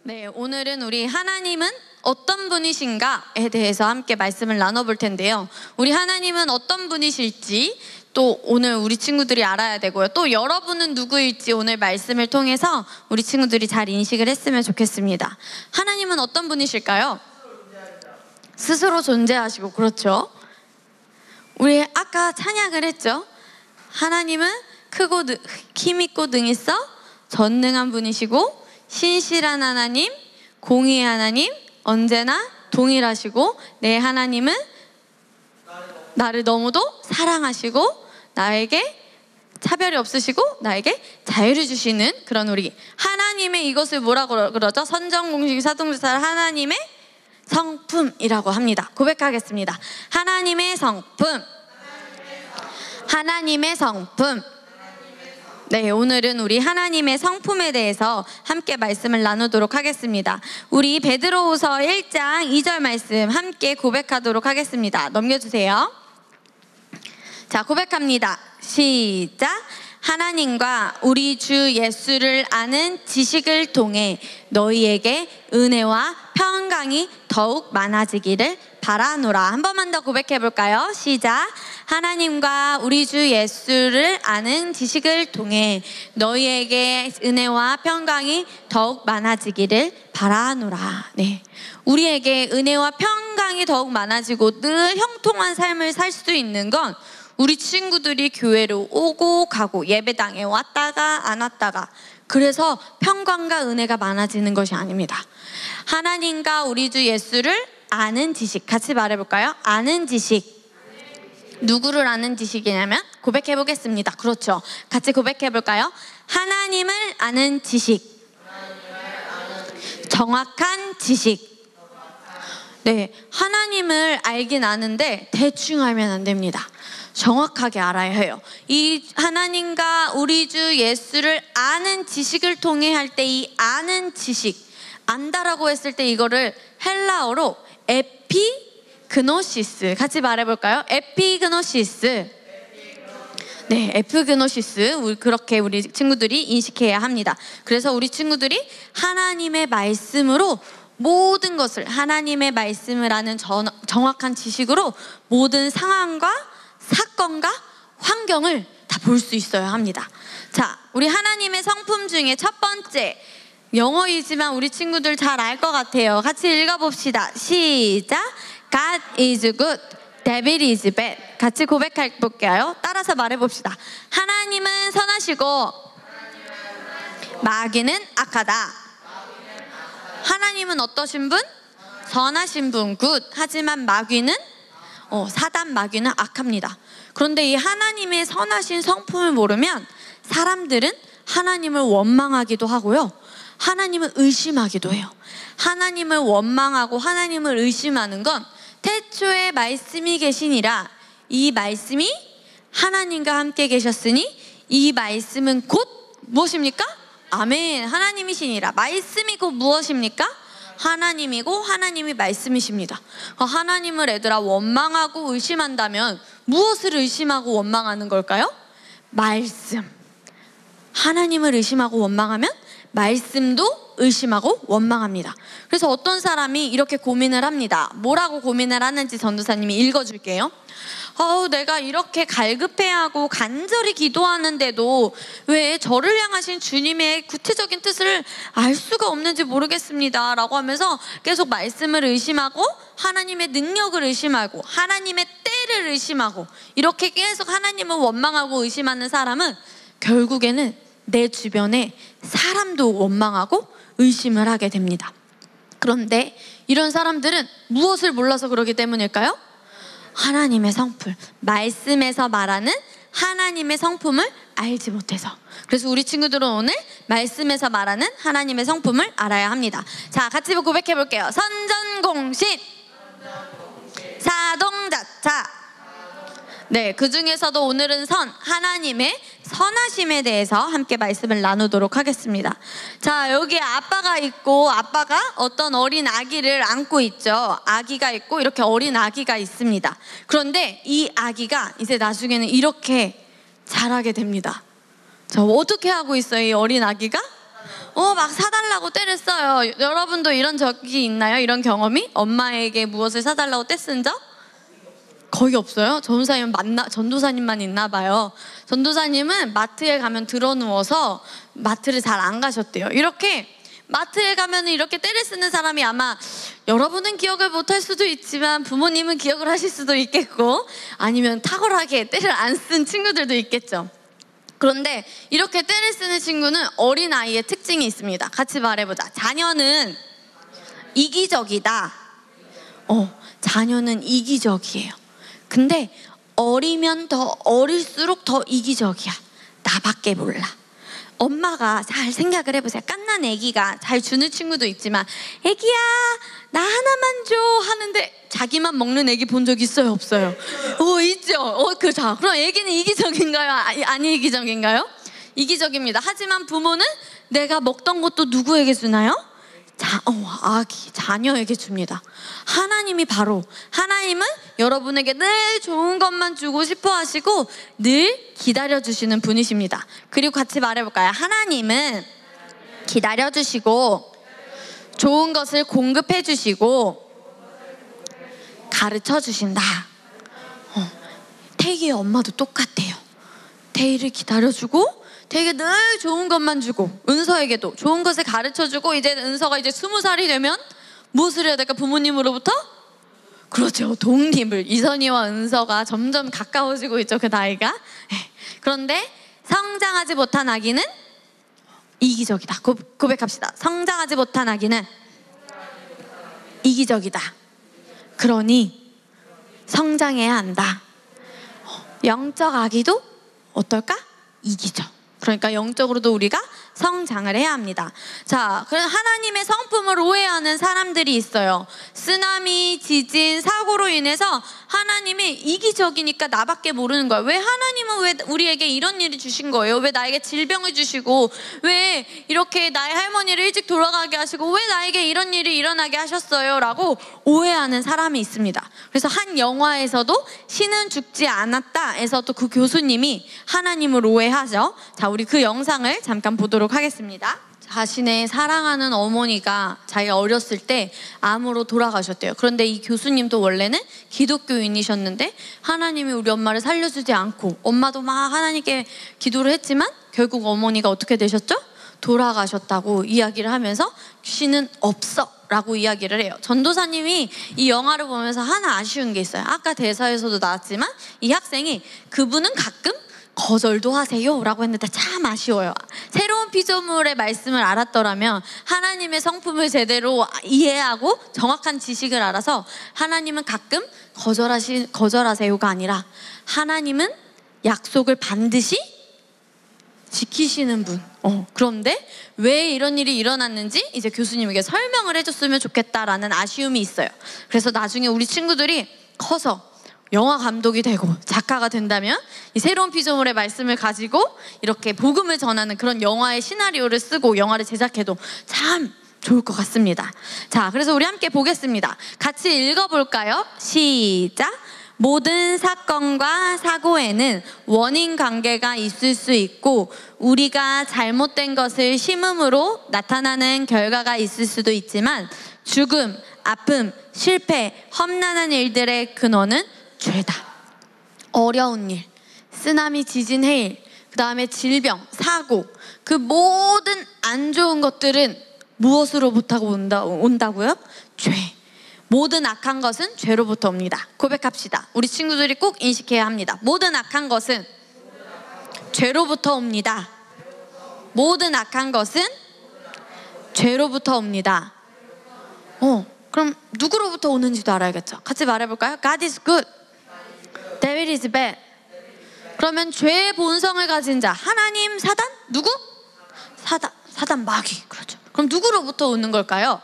네, 오늘은 우리 하나님은 어떤 분이신가에 대해서 함께 말씀을 나눠볼 텐데요. 우리 하나님은 어떤 분이실지 또 오늘 우리 친구들이 알아야 되고요. 또 여러분은 누구일지 오늘 말씀을 통해서 우리 친구들이 잘 인식을 했으면 좋겠습니다. 하나님은 어떤 분이실까요? 스스로 존재하시고, 그렇죠. 우리 아까 찬양을 했죠. 하나님은 크고 힘있고 능있어 전능한 분이시고 신실한 하나님, 공의의 하나님, 언제나 동일하시고 내 하나님은 나를 너무도 사랑하시고 나에게 차별이 없으시고 나에게 자유를 주시는 그런 우리 하나님의 이것을 뭐라고 그러죠? 선정공식 사동주사 하나님의 성품이라고 합니다. 고백하겠습니다. 하나님의 성품. 하나님의 성품. 네, 오늘은 우리 하나님의 성품에 대해서 함께 말씀을 나누도록 하겠습니다. 우리 베드로후서 1장 2절 말씀 함께 고백하도록 하겠습니다. 넘겨주세요. 자, 고백합니다. 시작. 하나님과 우리 주 예수를 아는 지식을 통해 너희에게 은혜와 평강이 더욱 많아지기를 바라노라. 한 번만 더 고백해 볼까요? 시작. 하나님과 우리 주 예수를 아는 지식을 통해 너희에게 은혜와 평강이 더욱 많아지기를 바라노라. 네, 우리에게 은혜와 평강이 더욱 많아지고 늘 형통한 삶을 살 수 있는 건 우리 친구들이 교회로 오고 가고 예배당에 왔다가 안 왔다가 그래서 평강과 은혜가 많아지는 것이 아닙니다. 하나님과 우리 주 예수를 아는 지식, 같이 말해볼까요? 아는 지식. 누구를 아는 지식이냐면 고백해 보겠습니다. 그렇죠. 같이 고백해 볼까요? 하나님을 아는 지식. 정확한 지식. 네, 하나님을 알긴 아는데 대충 알면 안 됩니다. 정확하게 알아야 해요. 이 하나님과 우리 주 예수를 아는 지식을 통해 할 때 이 아는 지식, 안다라고 했을 때 이거를 헬라어로 에피그노시스, 같이 말해볼까요? 에피그노시스. 네, 에피그노시스. 그렇게 우리 친구들이 인식해야 합니다. 그래서 우리 친구들이 하나님의 말씀으로 모든 것을, 하나님의 말씀을 아는 정확한 지식으로 모든 상황과 사건과 환경을 다 볼 수 있어야 합니다. 자, 우리 하나님의 성품 중에 첫 번째, 영어이지만 우리 친구들 잘 알 것 같아요. 같이 읽어봅시다. 시작. God is good, devil is bad. 같이 고백해 볼게요. 따라서 말해봅시다. 하나님은 선하시고 마귀는 악하다. 하나님은 어떠신 분? 선하신 분, good. 하지만 마귀는 사단 마귀는 악합니다. 그런데 이 하나님의 선하신 성품을 모르면 사람들은 하나님을 원망하기도 하고요, 하나님을 의심하기도 해요. 하나님을 원망하고 하나님을 의심하는 건 태초에 말씀이 계시니라 이 말씀이 하나님과 함께 계셨으니 이 말씀은 곧 무엇입니까? 아멘. 하나님이시니라. 말씀이 곧 무엇입니까? 하나님이고 하나님이 말씀이십니다. 하나님을 애들아 원망하고 의심한다면 무엇을 의심하고 원망하는 걸까요? 말씀. 하나님을 의심하고 원망하면 말씀도 의심하고 원망합니다. 그래서 어떤 사람이 이렇게 고민을 합니다. 뭐라고 고민을 하는지 전도사님이 읽어줄게요. 내가 이렇게 갈급해하고 간절히 기도하는데도 왜 저를 향하신 주님의 구체적인 뜻을 알 수가 없는지 모르겠습니다 라고 하면서 계속 말씀을 의심하고 하나님의 능력을 의심하고 하나님의 때를 의심하고 이렇게 계속 하나님을 원망하고 의심하는 사람은 결국에는 내 주변에 사람도 원망하고 의심을 하게 됩니다. 그런데 이런 사람들은 무엇을 몰라서 그러기 때문일까요? 하나님의 성품, 말씀에서 말하는 하나님의 성품을 알지 못해서. 그래서 우리 친구들은 오늘 말씀에서 말하는 하나님의 성품을 알아야 합니다. 자, 같이 고백해 볼게요. 선전공신, 사동자차. 네, 그 중에서도 오늘은 하나님의 선하심에 대해서 함께 말씀을 나누도록 하겠습니다. 자, 여기 아빠가 있고 아빠가 어떤 어린 아기를 안고 있죠. 아기가 있고 이렇게 어린 아기가 있습니다. 그런데 이 아기가 이제 나중에는 이렇게 자라게 됩니다. 자, 어떻게 하고 있어요, 이 어린 아기가? 막 사달라고 떼를 써요. 여러분도 이런 적이 있나요? 이런 경험이? 엄마에게 무엇을 사달라고 떼 쓴 적? 거의 없어요? 전도사님만 있나 봐요. 전도사님은 마트에 가면 드러누워서 마트를 잘 안 가셨대요. 이렇게 마트에 가면 이렇게 떼를 쓰는 사람이 아마 여러분은 기억을 못할 수도 있지만 부모님은 기억을 하실 수도 있겠고, 아니면 탁월하게 떼를 안 쓴 친구들도 있겠죠. 그런데 이렇게 떼를 쓰는 친구는 어린아이의 특징이 있습니다. 같이 말해보자. 자녀는 이기적이다. 자녀는 이기적이에요. 근데 어릴수록 더 이기적이야. 나밖에 몰라. 엄마가 잘 생각을 해보세요. 갓난 애기가 잘 주는 친구도 있지만, 애기야 나 하나만 줘 하는데 자기만 먹는 애기 본 적 있어요, 없어요? 있죠. 그렇죠. 그럼 애기는 이기적인가요? 아니 이기적인가요? 이기적입니다. 하지만 부모는 내가 먹던 것도 누구에게 주나요? 자녀에게 줍니다. 하나님은 여러분에게 늘 좋은 것만 주고 싶어 하시고 늘 기다려주시는 분이십니다. 그리고 같이 말해볼까요? 하나님은 기다려주시고 좋은 것을 공급해 주시고 가르쳐 주신다. 태희의 엄마도 똑같아요. 태희를 기다려주고 되게 늘 좋은 것만 주고, 은서에게도 좋은 것을 가르쳐주고, 이제 은서가 이제 20살이 되면 무엇을 해야 될까? 부모님으로부터? 그렇죠, 독립을. 이선희와 은서가 점점 가까워지고 있죠, 그 나이가. 그런데 성장하지 못한 아기는 이기적이다. 고백합시다. 성장하지 못한 아기는 이기적이다. 그러니 성장해야 한다. 영적 아기도 어떨까? 이기적. 그러니까 영적으로도 우리가 성장을 해야 합니다. 자, 그럼 하나님의 성품을 오해하는 사람들이 있어요. 쓰나미, 지진, 사고로 인해서 하나님이 이기적이니까 나밖에 모르는 거야. 왜 하나님은 왜 우리에게 이런 일을 주신 거예요? 왜 나에게 질병을 주시고, 왜 이렇게 나의 할머니를 일찍 돌아가게 하시고, 왜 나에게 이런 일이 일어나게 하셨어요? 라고 오해하는 사람이 있습니다. 그래서 한 영화에서도 신은 죽지 않았다에서도 그 교수님이 하나님을 오해하죠. 자, 우리 그 영상을 잠깐 보도록 하겠습니다. 자신의 사랑하는 어머니가 자기 어렸을 때 암으로 돌아가셨대요. 그런데 이 교수님도 원래는 기독교인이셨는데 하나님이 우리 엄마를 살려주지 않고, 엄마도 막 하나님께 기도를 했지만 결국 어머니가 어떻게 되셨죠? 돌아가셨다고 이야기를 하면서 신은 없어 라고 이야기를 해요. 전도사님이 이 영화를 보면서 하나 아쉬운 게 있어요. 아까 대사에서도 나왔지만 이 학생이 그분은 가끔 거절도 하세요 라고 했는데 참 아쉬워요. 새로운 피조물의 말씀을 알았더라면 하나님의 성품을 제대로 이해하고 정확한 지식을 알아서, 하나님은 가끔 거절하세요가 아니라 하나님은 약속을 반드시 지키시는 분. 그런데 왜 이런 일이 일어났는지 이제 교수님에게 설명을 해줬으면 좋겠다라는 아쉬움이 있어요. 그래서 나중에 우리 친구들이 커서 영화 감독이 되고 작가가 된다면 이 새로운 피조물의 말씀을 가지고 이렇게 복음을 전하는 그런 영화의 시나리오를 쓰고 영화를 제작해도 참 좋을 것 같습니다. 자, 그래서 우리 함께 보겠습니다. 같이 읽어볼까요? 시작! 모든 사건과 사고에는 원인 관계가 있을 수 있고, 우리가 잘못된 것을 심음으로 나타나는 결과가 있을 수도 있지만, 죽음, 아픔, 실패, 험난한 일들의 근원은 죄다. 어려운 일, 쓰나미, 지진, 해일, 그 다음에 질병, 사고, 그 모든 안 좋은 것들은 무엇으로부터 온다고요? 죄. 모든 악한 것은 죄로부터 옵니다. 고백합시다. 우리 친구들이 꼭 인식해야 합니다. 모든 악한 것은 죄로부터 옵니다. 모든 악한 것은 죄로부터 옵니다. 그럼 누구로부터 오는지도 알아야겠죠. 같이 말해볼까요? God is good, devil is bad. 그러면 죄의 본성을 가진 자, 하나님, 사단? 누구? 사단 마귀. 그렇죠. 그럼 누구로부터 오는 걸까요?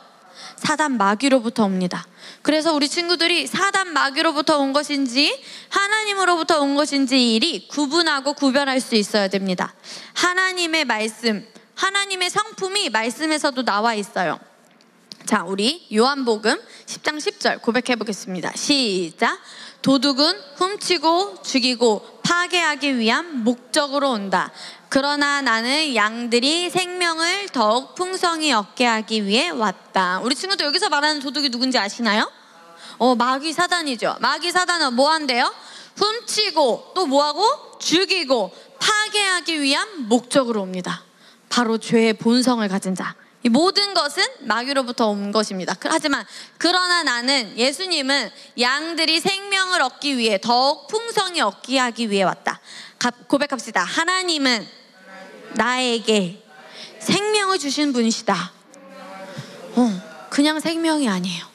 사단 마귀로부터 옵니다. 그래서 우리 친구들이 사단 마귀로부터 온 것인지 하나님으로부터 온 것인지 일이 구분하고 구별할 수 있어야 됩니다. 하나님의 말씀, 하나님의 성품이 말씀에서도 나와 있어요. 자, 우리 요한복음 10장 10절 고백해 보겠습니다. 시작! 도둑은 훔치고 죽이고 파괴하기 위한 목적으로 온다. 그러나 나는 양들이 생명을 더욱 풍성히 얻게 하기 위해 왔다. 우리 친구들 여기서 말하는 도둑이 누군지 아시나요? 마귀 사단이죠. 마귀 사단은 뭐 한대요? 훔치고 또 뭐하고? 죽이고 파괴하기 위한 목적으로 옵니다. 바로 죄의 본성을 가진 자. 이 모든 것은 마귀로부터 온 것입니다. 하지만 그러나 나는, 예수님은 양들이 생명을 얻기 위해 더욱 풍성히 얻게 하기 위해 왔다. 고백합시다. 하나님은 나에게 생명을 주신 분이시다. 그냥 생명이 아니에요.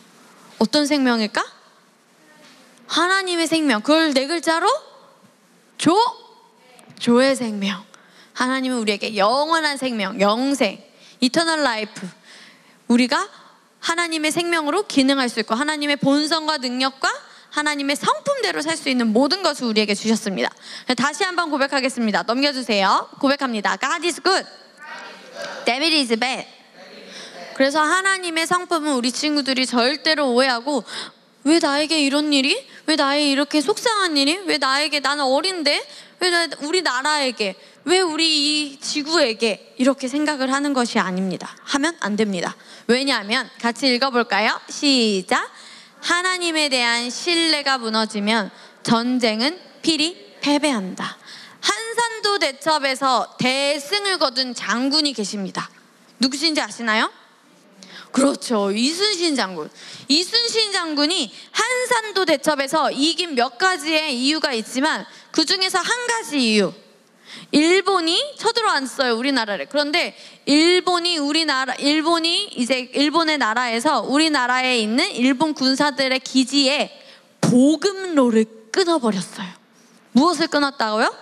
어떤 생명일까? 하나님의 생명. 그걸 네 글자로 조의 생명. 하나님은 우리에게 영원한 생명, 영생, 이터널 라이프, 우리가 하나님의 생명으로 기능할 수 있고 하나님의 본성과 능력과 하나님의 성품대로 살 수 있는 모든 것을 우리에게 주셨습니다. 다시 한번 고백하겠습니다. 넘겨주세요. 고백합니다. God is good. David is bad. 그래서 하나님의 성품은 우리 친구들이 절대로 오해하고, 왜 나에게 이런 일이? 왜 나에게 이렇게 속상한 일이? 왜 나에게, 나는 어린데? 왜 우리 나라에게? 왜 우리 이 지구에게? 이렇게 생각을 하는 것이 아닙니다. 하면 안 됩니다. 왜냐하면 같이 읽어볼까요? 시작. 하나님에 대한 신뢰가 무너지면 전쟁은 필히 패배한다. 한산도 대첩에서 대승을 거둔 장군이 계십니다. 누구신지 아시나요? 그렇죠. 이순신 장군. 이순신 장군이 한산도 대첩에서 이긴 몇 가지의 이유가 있지만 그 중에서 한 가지 이유. 일본이 쳐들어왔어요, 우리나라를. 그런데 일본의 나라에서 우리나라에 있는 일본 군사들의 기지에 보급로를 끊어버렸어요. 무엇을 끊었다고요?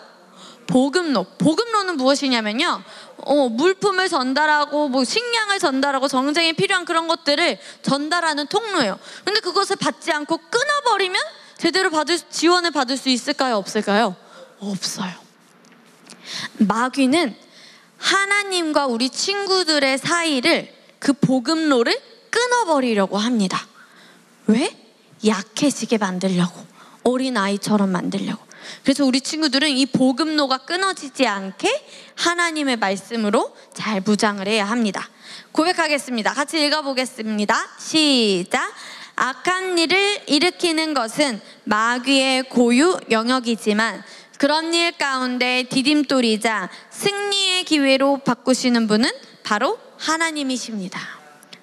보급로. 보급로는 무엇이냐면요, 물품을 전달하고 식량을 전달하고 정쟁에 필요한 그런 것들을 전달하는 통로예요. 근데 그것을 받지 않고 끊어버리면 제대로 지원을 받을 수 있을까요? 없을까요? 없어요. 마귀는 하나님과 우리 친구들의 사이를, 그 보급로를 끊어버리려고 합니다. 왜? 약해지게 만들려고, 어린아이처럼 만들려고. 그래서 우리 친구들은 이 보급로가 끊어지지 않게 하나님의 말씀으로 잘 무장을 해야 합니다. 고백하겠습니다. 같이 읽어보겠습니다. 시작. 악한 일을 일으키는 것은 마귀의 고유 영역이지만 그런 일 가운데 디딤돌이자 승리의 기회로 바꾸시는 분은 바로 하나님이십니다.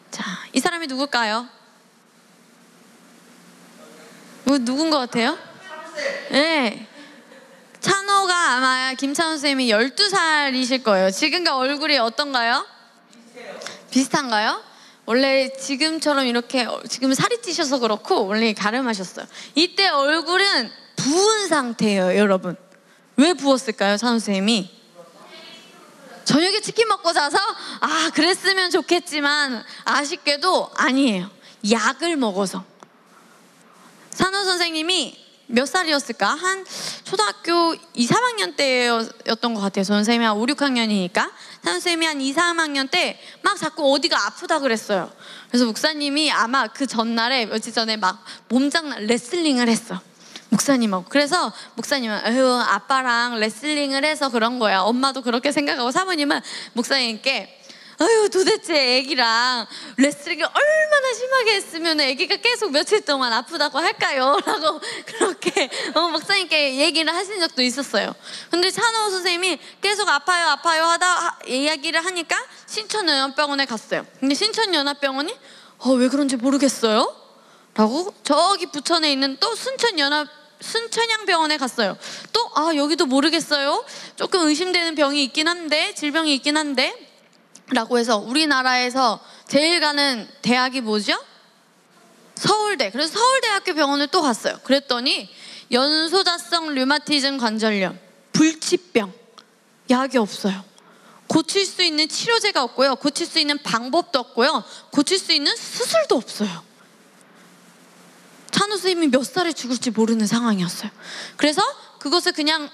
자, 이 사람이 누굴까요? 누군 것 같아요? 네. 찬호가 아마 김찬호 선생님이 12살이실 거예요. 지금과 얼굴이 어떤가요? 비슷한가요? 원래 지금처럼 이렇게, 지금 살이 찌셔서 그렇고 원래 가름하셨어요. 이때 얼굴은 부은 상태예요, 여러분. 왜 부었을까요, 찬호 선생님이? 저녁에 치킨 먹고 자서 그랬으면 좋겠지만 아쉽게도 아니에요. 약을 먹어서. 찬호 선생님이 몇 살이었을까? 한 초등학교 2, 3학년 때였던 것 같아요. 선생님이 한 5, 6학년이니까 선생님이 한 2, 3학년 때 막 자꾸 어디가 아프다 그랬어요. 그래서 목사님이 아마 그 전날에 며칠 전에 막 몸장난 레슬링을 했어, 목사님하고. 그래서 목사님은 아빠랑 레슬링을 해서 그런 거야, 엄마도 그렇게 생각하고, 사모님은 목사님께 도대체 애기랑 레슬링을 얼마나 심하게 했으면 애기가 계속 며칠 동안 아프다고 할까요? 라고 그렇게 목사님께 얘기를 하신 적도 있었어요. 근데 찬호 선생님이 계속 아파요 하다 이야기를 하니까 신천연합병원에 갔어요. 근데 신천연합병원이 왜 그런지 모르겠어요 라고 저기 부천에 있는 또 순천향병원에 갔어요. 또 여기도 모르겠어요, 조금 의심되는 병이 있긴 한데, 질병이 있긴 한데 라고 해서 우리나라에서 제일 가는 대학이 뭐죠? 서울대. 그래서 서울대학교 병원을 또 갔어요. 그랬더니 연소자성 류마티즘 관절염, 불치병, 약이 없어요. 고칠 수 있는 치료제가 없고요, 고칠 수 있는 방법도 없고요, 고칠 수 있는 수술도 없어요. 찬호 선생님이 몇 살에 죽을지 모르는 상황이었어요. 그래서 그것을 그냥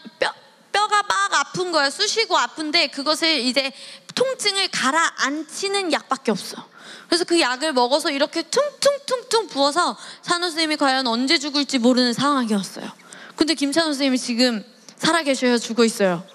뼈가 막 아픈 거야, 쑤시고 아픈데 그것을 이제 통증을 가라앉히는 약밖에 없어. 그래서 그 약을 먹어서 이렇게 퉁퉁퉁퉁 부어서 찬호 선생님이 과연 언제 죽을지 모르는 상황이었어요. 근데 김찬호 선생님이 지금 살아계셔요, 죽어 있어요.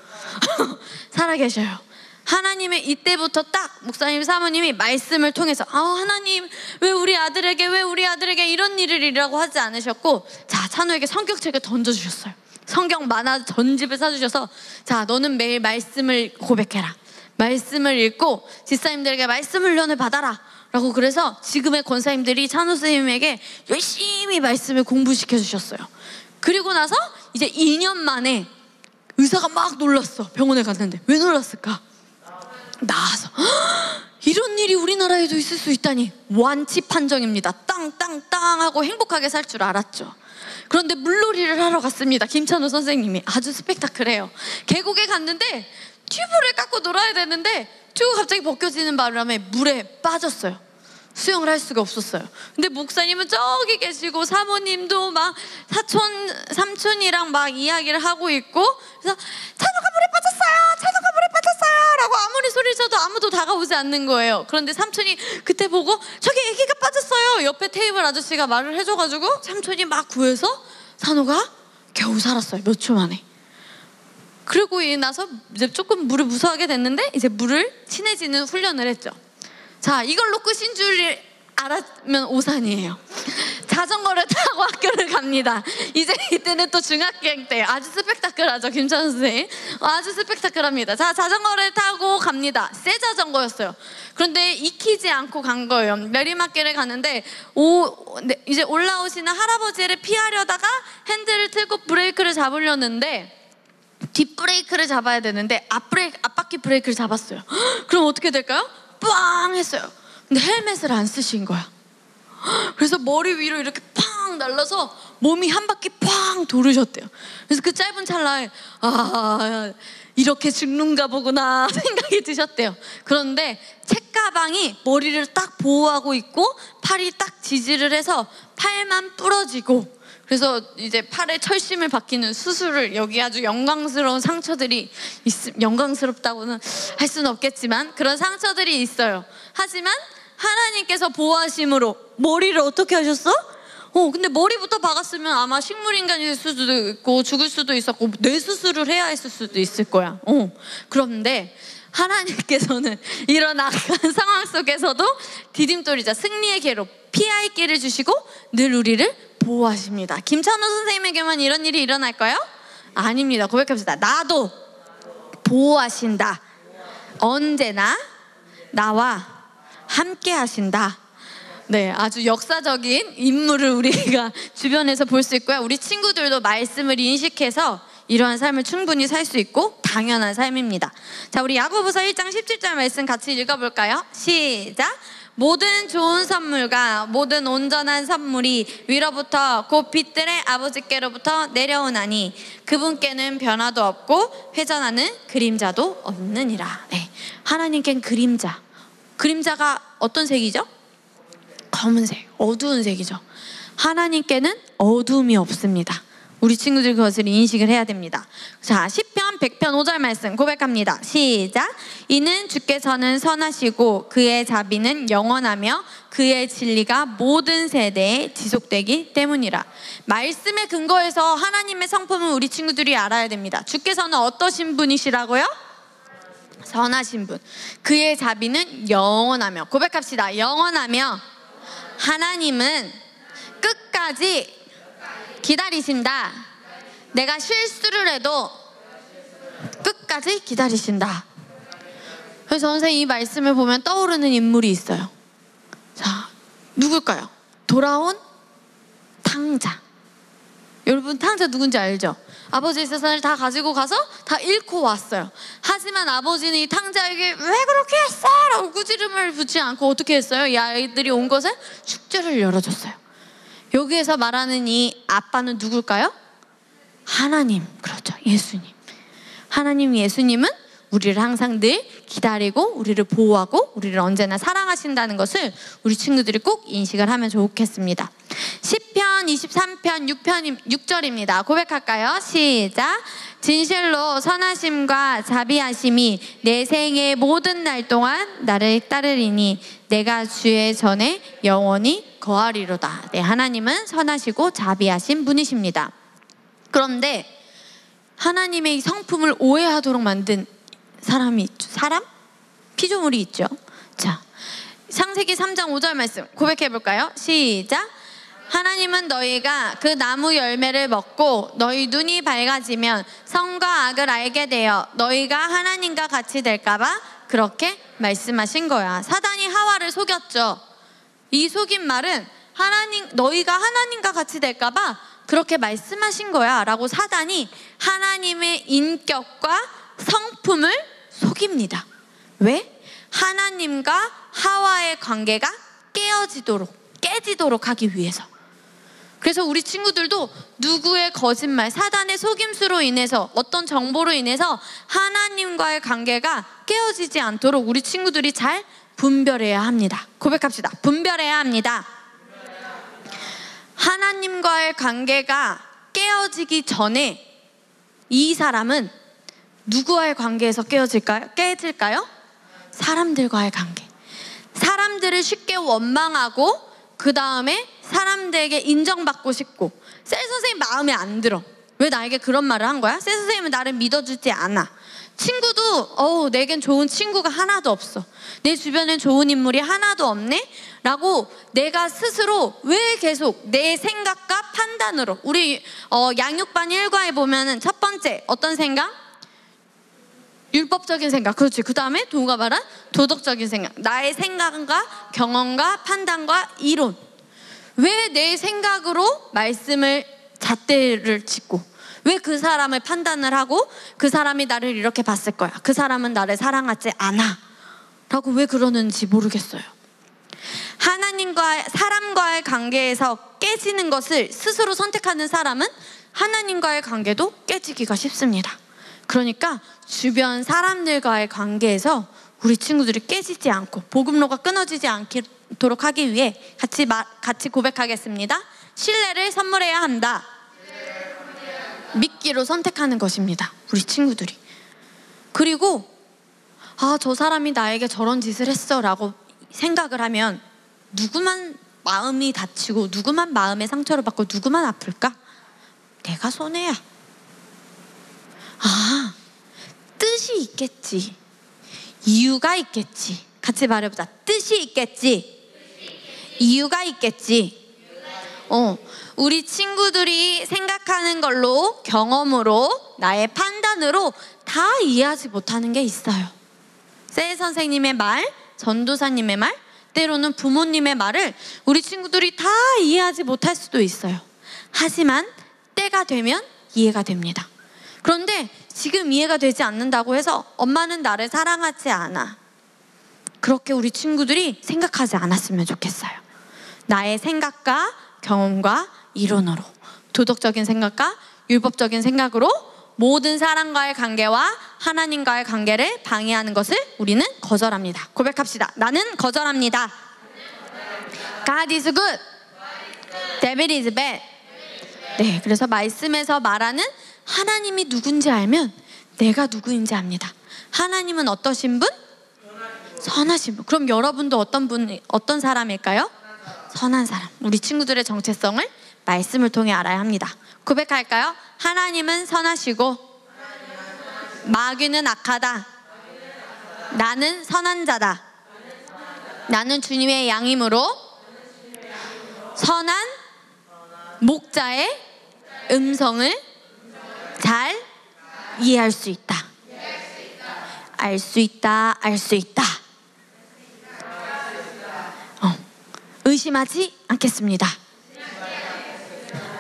살아계셔요. 하나님의 이때부터 딱 목사님 사모님이 말씀을 통해서 하나님 왜 우리 아들에게 이런 일이라고 하지 않으셨고, 자, 찬우에게 성경책을 던져주셨어요. 성경 만화 전집을 사주셔서, 자, 너는 매일 말씀을 고백해라, 말씀을 읽고 집사님들에게 말씀 훈련을 받아라 라고. 그래서 지금의 권사님들이 찬우 선생님에게 열심히 말씀을 공부시켜 주셨어요. 그리고 나서 이제 2년 만에 의사가 막 놀랐어. 병원에 갔는데. 왜 놀랐을까? 나와서 이런 일이 우리나라에도 있을 수 있다니. 완치 판정입니다. 땅땅땅 하고 행복하게 살 줄 알았죠. 그런데 물놀이를 하러 갔습니다. 김찬우 선생님이. 아주 스펙타클해요. 계곡에 갔는데 튜브를 깎고 놀아야 되는데 튜브 갑자기 벗겨지는 바람에 물에 빠졌어요. 수영을 할 수가 없었어요. 근데 목사님은 저기 계시고 사모님도 막 삼촌이랑 막 이야기를 하고 있고, 그래서 찬우가 물에 빠졌어요 라고 아무리 소리쳐도 아무도 다가오지 않는 거예요. 그런데 삼촌이 그때 보고 저기 애기가 빠졌어요. 옆에 테이블 아저씨가 말을 해줘가지고 삼촌이 막 구해서 찬우가 겨우 살았어요. 몇 초 만에. 그리고 나서 이제 조금 물을 무서워하게 됐는데 이제 물을 친해지는 훈련을 했죠. 자, 이걸로 끝인 줄 알았으면 오산이에요. 자전거를 타고 학교를 갑니다. 이제 이때는 또 중학생 때. 아주 스펙타클하죠, 김찬우 선생님. 아주 스펙타클합니다. 자, 자전거를 타고 갑니다. 새 자전거였어요. 그런데 익히지 않고 간 거예요. 내리막길을 가는데 이제 올라오시는 할아버지를 피하려다가 핸들을 틀고 브레이크를 잡으려는데, 뒷브레이크를 잡아야 되는데 앞바퀴 브레이크를 잡았어요. 그럼 어떻게 될까요? 빵 했어요. 근데 헬멧을 안 쓰신 거야. 그래서 머리 위로 이렇게 팡 날라서 몸이 한 바퀴 팡 돌으셨대요. 그래서 그 짧은 찰나에 이렇게 죽는가 보구나 생각이 드셨대요. 그런데 책가방이 머리를 딱 보호하고 있고 팔이 딱 지지를 해서 팔만 부러지고, 그래서 이제 팔에 철심을 박히는 수술을, 여기 아주 영광스러운 상처들이 영광스럽다고는 할 수는 없겠지만 그런 상처들이 있어요. 하지만 하나님께서 보호하심으로 머리를 어떻게 하셨어? 근데 머리부터 박았으면 아마 식물인간일 수도 있고 죽을 수도 있었고 뇌 수술을 해야 했을 수도 있을 거야. 그런데 하나님께서는 이런 악한 상황 속에서도 디딤돌이자 승리의 계로 피할 길을 주시고 늘 우리를 보호하십니다. 김찬호 선생님에게만 이런 일이 일어날까요? 아닙니다. 고백합시다. 나도 보호하신다. 언제나 나와 함께 하신다. 네, 아주 역사적인 인물을 우리가 주변에서 볼 수 있고요. 우리 친구들도 말씀을 인식해서 이러한 삶을 충분히 살 수 있고 당연한 삶입니다. 자, 우리 야고보서 1장 17절 말씀 같이 읽어볼까요? 시작! 모든 좋은 선물과 모든 온전한 선물이 위로부터 곧 빛들의 아버지께로부터 내려오나니 그분께는 변화도 없고 회전하는 그림자도 없느니라. 네, 하나님께는 그림자가 어떤 색이죠? 검은색, 어두운 색이죠. 하나님께는 어두움이 없습니다. 우리 친구들 그것을 인식을 해야 됩니다. 자, 시편 100편 5절 말씀 고백합니다. 시작! 이는 주께서는 선하시고 그의 자비는 영원하며 그의 진리가 모든 세대에 지속되기 때문이라. 말씀의 근거에서 하나님의 성품을 우리 친구들이 알아야 됩니다. 주께서는 어떠신 분이시라고요? 선하신 분. 그의 자비는 영원하며. 고백합시다. 영원하며. 하나님은 끝까지 기다리신다. 내가 실수를 해도 끝까지 기다리신다. 그래서 선생님 이 말씀을 보면 떠오르는 인물이 있어요. 자, 누굴까요? 돌아온 탕자. 여러분 탕자 누군지 알죠? 아버지의 재산을 다 가지고 가서 다 잃고 왔어요. 하지만 아버지는 이 탕자에게 왜 그렇게 했어? 라고 꾸지름을 붙이지 않고 어떻게 했어요? 이 아이들이 온 것에 축제를 열어줬어요. 여기에서 말하는 이 아빠는 누굴까요? 하나님, 그렇죠. 예수님. 하나님 예수님은 우리를 항상 늘 기다리고 우리를 보호하고 우리를 언제나 사랑하신다는 것을 우리 친구들이 꼭 인식을 하면 좋겠습니다. 시편 23편 6절입니다. 고백할까요? 시작! 진실로 선하심과 자비하심이 내 생의 모든 날 동안 나를 따르리니 내가 주의 전에 영원히 거하리로다. 네, 하나님은 선하시고 자비하신 분이십니다. 그런데 하나님의 이 성품을 오해하도록 만든 사람이 있죠. 사람? 피조물이 있죠. 자, 창세기 3장 5절 말씀 고백해 볼까요? 시작. 하나님은 너희가 그 나무 열매를 먹고 너희 눈이 밝아지면 선과 악을 알게 되어 너희가 하나님과 같이 될까봐 그렇게 말씀하신 거야. 사단이 하와를 속였죠. 이 속인 말은 너희가 하나님과 같이 될까봐 그렇게 말씀하신 거야 라고 사단이 하나님의 인격과 성품을 속입니다. 왜? 하나님과 하와의 관계가 깨지도록 하기 위해서. 그래서 우리 친구들도 누구의 거짓말, 사단의 속임수로 인해서, 어떤 정보로 인해서 하나님과의 관계가 깨어지지 않도록 우리 친구들이 잘 분별해야 합니다. 고백합시다. 분별해야 합니다. 하나님과의 관계가 깨어지기 전에 이 사람은 누구와의 관계에서 깨질까요? 사람들과의 관계. 사람들을 쉽게 원망하고 그 다음에 사람들에게 인정받고 싶고, 셀 선생님 마음에 안 들어. 왜 나에게 그런 말을 한 거야? 셀 선생님은 나를 믿어주지 않아. 친구도 내겐 좋은 친구가 하나도 없어. 내 주변엔 좋은 인물이 하나도 없네? 라고 내가 스스로 왜 계속 내 생각과 판단으로, 우리 양육반 1과에 보면은 첫 번째 어떤 생각? 율법적인 생각. 그렇지. 그 다음에 도우가 말한 도덕적인 생각. 나의 생각과 경험과 판단과 이론. 왜 내 생각으로 말씀을 잣대를 짓고, 왜 그 사람을 판단을 하고 그 사람이 나를 이렇게 봤을 거야, 그 사람은 나를 사랑하지 않아 라고 왜 그러는지 모르겠어요. 사람과의 관계에서 깨지는 것을 스스로 선택하는 사람은 하나님과의 관계도 깨지기가 쉽습니다. 그러니까 주변 사람들과의 관계에서 우리 친구들이 깨지지 않고 복음로가 끊어지지 않도록 하기 위해 같이 고백하겠습니다. 신뢰를 선물해야 한다. 믿기로 선택하는 것입니다. 우리 친구들이. 그리고 저 사람이 나에게 저런 짓을 했어 라고 생각을 하면 누구만 마음이 다치고 누구만 마음의 상처를 받고 누구만 아플까? 내가 손해야. 뜻이 있겠지. 이유가 있겠지. 같이 말해보자. 뜻이 있겠지. 이유가 있겠지. 우리 친구들이 생각하는 걸로, 경험으로, 나의 판단으로 다 이해하지 못하는 게 있어요. 셀 선생님의 말, 전도사님의 말, 때로는 부모님의 말을 우리 친구들이 다 이해하지 못할 수도 있어요. 하지만 때가 되면 이해가 됩니다. 그런데 지금 이해가 되지 않는다고 해서 엄마는 나를 사랑하지 않아, 그렇게 우리 친구들이 생각하지 않았으면 좋겠어요. 나의 생각과 경험과 이론으로, 도덕적인 생각과 율법적인 생각으로 모든 사람과의 관계와 하나님과의 관계를 방해하는 것을 우리는 거절합니다. 고백합시다. 나는 거절합니다. God is good. Devil is bad. 네, 그래서 말씀에서 말하는 하나님이 누군지 알면 내가 누구인지 압니다. 하나님은 어떠신 분? 선하신 분. 그럼 여러분도 어떤 사람일까요? 선한 사람. 우리 친구들의 정체성을 말씀을 통해 알아야 합니다. 고백할까요? 하나님은 선하시고 마귀는 악하다. 나는 선한 자다. 나는 주님의 양이므로 선한 목자의 음성을 잘 이해할 수 있다. 알 수 있다. 알 수 있다. 의심하지 않겠습니다.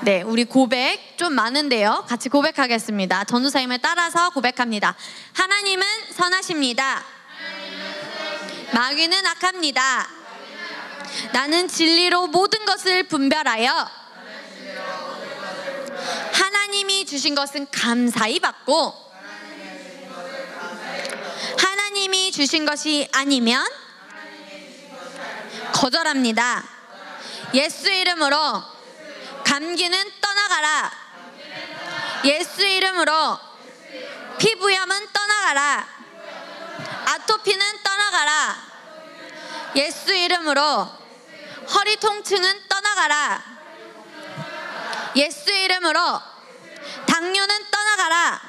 네, 우리 고백 좀 많은데요. 같이 고백하겠습니다. 전도사님을 따라서 고백합니다. 하나님은 선하십니다. 마귀는 악합니다. 나는 진리로 모든 것을 분별하여 하나님이 주신 것은 감사히 받고 하나님이 주신 것이 아니면 거절합니다. 예수 이름으로 감기는 떠나가라. 예수 이름으로 피부염은 떠나가라. 아토피는 떠나가라. 예수 이름으로 허리 통증은 떠나가라. 예수 이름으로 당뇨는 떠나가라.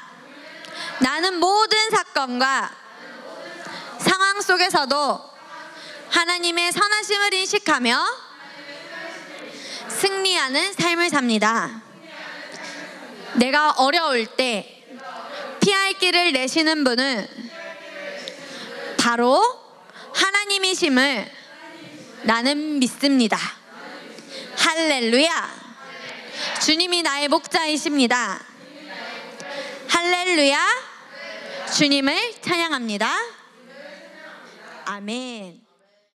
나는 모든 사건과 상황 속에서도 하나님의 선하심을 인식하며 승리하는 삶을 삽니다. 내가 어려울 때 피할 길을 내시는 분은 바로 하나님이심을 나는 믿습니다. 할렐루야. 주님이 나의 목자이십니다. 할렐루야. 주님을 찬양합니다. 아멘.